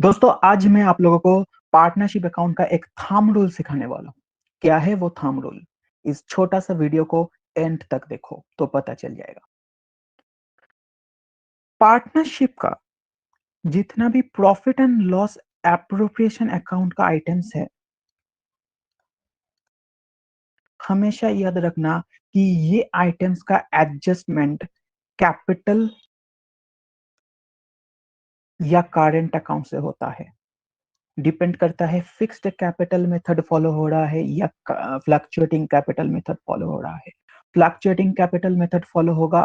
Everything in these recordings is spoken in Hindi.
दोस्तों आज मैं आप लोगों को पार्टनरशिप अकाउंट का एक थंब रूल सिखाने वाला हूँ। क्या है वो थंब रूल? इस छोटा सा वीडियो को एंड तक देखो तो पता चल जाएगा। पार्टनरशिप का जितना भी profit and loss appropriation account का आइटम्स है, हमेशा याद रखना कि ये आइटम्स का एडजस्टमेंट कैपिटल या करेंट अकाउंट से होता है। डिपेंड करता है फिक्स्ड कैपिटल मेथड फॉलो हो रहा है या फ्लक्चुएटिंग कैपिटल मेथड फॉलो हो रहा है। फ्लक्चुएटिंग कैपिटल मेथड फॉलो होगा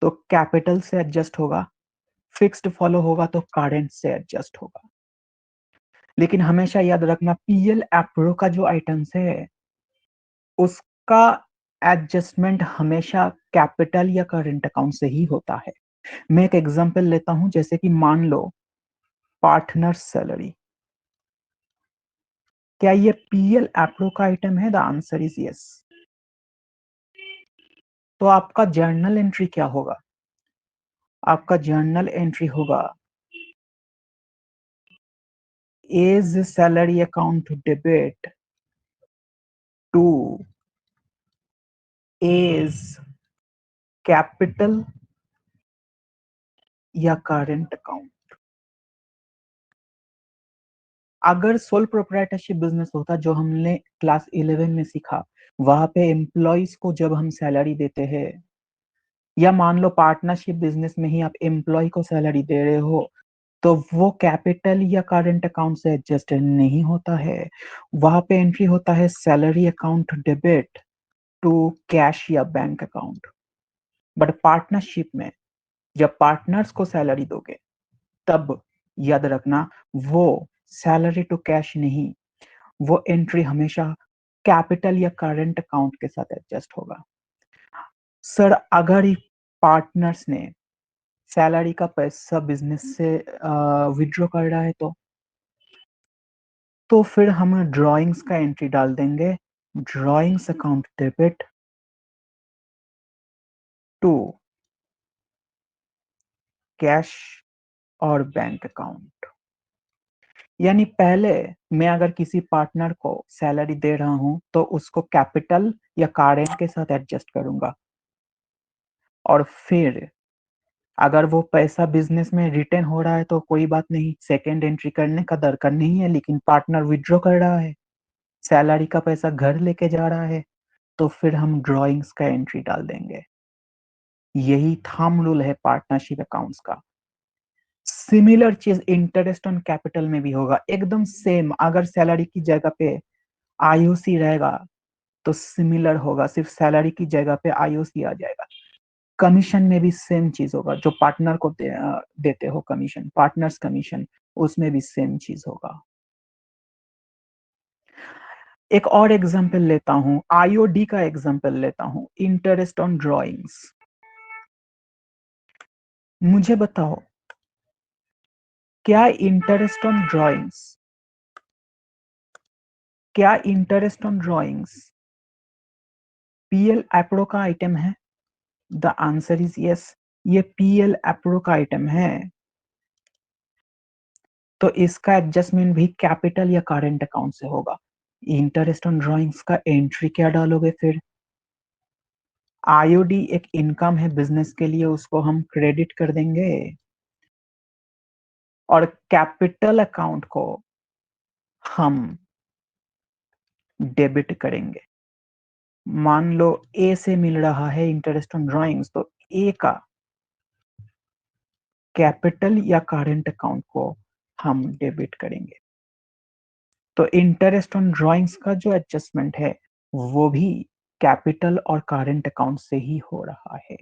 तो कैपिटल से एडजस्ट होगा, फिक्स्ड फॉलो होगा तो करेंट से एडजस्ट होगा। लेकिन हमेशा याद रखना पीएल एप्रो का जो आइटम्स है उसका एडजस्टमेंट हमेशा कैपिटल या करेंट अकाउंट से ही होता है। मैं एक एग्जांपल लेता हूं, जैसे कि मान लो पार्टनर सैलरी। क्या ये पीएल एप्रो का आइटम है? The answer is yes. तो आपका जर्नल एंट्री क्या होगा? आपका जर्नल एंट्री होगा is salary account debit two is capital या करेंट अकाउंट। अगर सोल प्रोप्राइटरशिप बिजनेस होता जो हमने क्लास 11 में सीखा, वहां पे एम्प्लॉइज को जब हम सैलरी देते हैं, या मान लो पार्टनरशिप बिजनेस में ही आप एम्प्लॉय को सैलरी दे रहे हो, तो वो कैपिटल या करंट अकाउंट से एडजस्ट नहीं होता है। वहां पे एंट्री होता है salary account debit to cash या बैंक अकाउंट। बट पार्टनरशिप में जब पार्टनर्स को सैलरी दोगे तब याद रखना वो सैलरी टू कैश नहीं, वो एंट्री हमेशा कैपिटल या करंट अकाउंट के साथ एडजस्ट होगा। सर अगर पार्टनर्स ने सैलरी का पैसा बिजनेस से विड्रॉ कर रहा है तो फिर हम ड्राइंग्स का एंट्री डाल देंगे, drawings account debit to cash और बैंक अकाउंट। यानी पहले मैं अगर किसी पार्टनर को सैलरी दे रहा हूं तो उसको कैपिटल या करेंट के साथ एडजस्ट करूंगा, और फिर अगर वो पैसा बिजनेस में रिटर्न हो रहा है तो कोई बात नहीं, सेकेंड एंट्री करने का दरकार नहीं है। लेकिन पार्टनर विड्रॉ कर रहा है, सैलरी का पैसा घर लेके जा रहा है, तो फिर हम ड्राइंग्स का एंट्री डाल देंगे। यही थंब रूल है पार्टनरशिप अकाउंट्स का। सिमिलर चीज इंटरेस्ट ऑन कैपिटल में भी होगा, एकदम सेम। अगर सैलरी की जगह पे आईओसी रहेगा तो सिमिलर होगा, सिर्फ सैलरी की जगह पे आईओसी आ जाएगा। कमीशन में भी सेम चीज होगा, जो पार्टनर को देते हो कमीशन, पार्टनर्स कमीशन, उसमें भी सेम चीज होगा। एक और एग्जांपल लेता हूं, आईओडी का एग्जांपल लेता हूं, इंटरेस्ट ऑन ड्राइंग्स। मुझे बताओ क्या इंटरेस्ट ऑन ड्राइंग्स, क्या interest on drawings PL appro का आइटम है? द आंसर इज यस, ये पीएल एप्रो का आइटम है। तो इसका एडजस्टमेंट भी कैपिटल या करेंट अकाउंट से होगा। इंटरेस्ट ऑन ड्राइंग्स का एंट्री क्या डालोगे फिर? आईओडी एक इनकम है बिजनेस के लिए, उसको हम क्रेडिट कर देंगे, और कैपिटल अकाउंट को हम डेबिट करेंगे। मान लो ए से मिल रहा है इंटरेस्ट ऑन ड्राइंग्स, तो ए का कैपिटल या करेंट अकाउंट को हम डेबिट करेंगे। तो इंटरेस्ट ऑन ड्राइंग्स का जो एडजस्टमेंट है वो भी कैपिटल और करेंट अकाउंट से ही हो रहा है।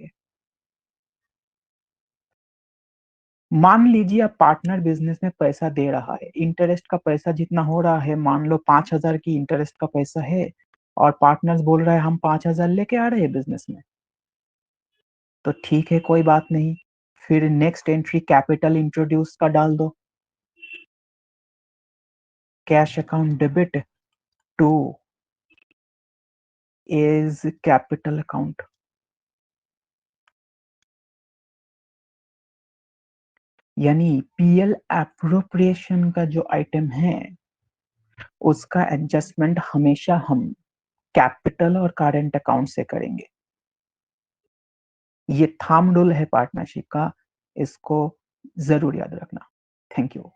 मान लीजिए आप पार्टनर बिजनेस में पैसा दे रहा है, इंटरेस्ट का पैसा जितना हो रहा है, मान लो 5,000 की इंटरेस्ट का पैसा है, और पार्टनर्स बोल रहा है हम 5,000 लेके आ रहे हैं बिजनेस में, तो ठीक है कोई बात नहीं। फिर नेक्स्ट एंट्री कैपिटल इंट्रोड्यूस का डाल दो, cash account debit two is capital account. यानी पीएल एप्रोप्रिएशन का जो आइटम है, उसका एडजस्टमेंट हमेशा हम कैपिटल और करेंट अकाउंट से करेंगे। ये थंब रूल है पार्टनरशिप का, इसको ज़रूर याद रखना। Thank you.